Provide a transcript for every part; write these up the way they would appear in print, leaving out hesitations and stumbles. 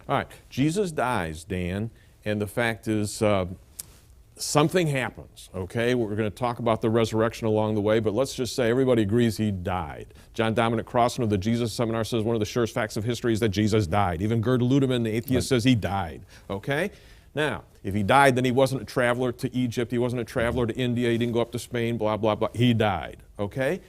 All right, Jesus dies, Dan, and the fact is something happens, okay? We're going to talk about the resurrection along the way, but let's just say everybody agrees he died. John Dominic Crossan of the Jesus Seminar says one of the surest facts of history is that Jesus died. Even Gerd Ludemann, the atheist, says he died, okay? Now, if he died, then he wasn't a traveler to Egypt, he wasn't a traveler to India, he didn't go up to Spain, blah, blah, blah. He died, okay?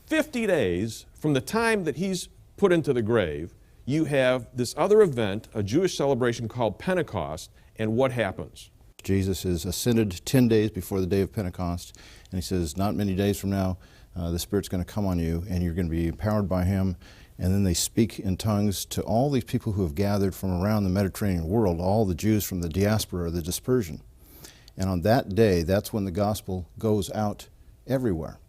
50 days from the time that he's put into the grave, you have this other event, a Jewish celebration called Pentecost, and what happens? Jesus is ascended 10 days before the day of Pentecost, and he says, not many days from now, the Spirit's going to come on you, and you're going to be empowered by him. And then they speak in tongues to all these people who have gathered from around the Mediterranean world, all the Jews from the diaspora or the dispersion. And on that day, that's when the gospel goes out everywhere.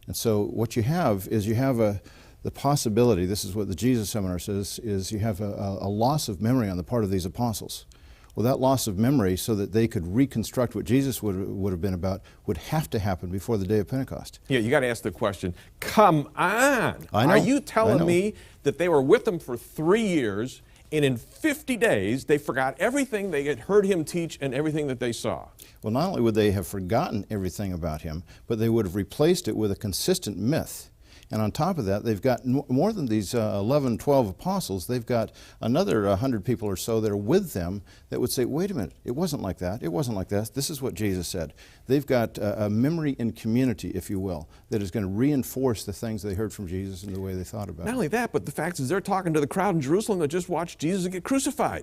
And so what you have is the possibility, this is what the Jesus Seminar says, is you have a loss of memory on the part of these apostles. Well, that loss of memory, so that they could reconstruct what Jesus would have been about, would have to happen before the day of Pentecost. Yeah, you got to ask the question, come on! I know. Are you telling me that they were with him for 3 years, and in 50 days they forgot everything they had heard him teach and everything that they saw? Well, not only would they have forgotten everything about him, but they would have replaced it with a consistent myth. And on top of that, they've got more than these 11, 12 apostles. They've got another 100 people or so that are with them that would say, wait a minute, it wasn't like that. It wasn't like that. This is what Jesus said. They've got a memory in community, if you will, that is going to reinforce the things they heard from Jesus and the way they thought about it. Not only that, but the fact is they're talking to the crowd in Jerusalem that just watched Jesus get crucified.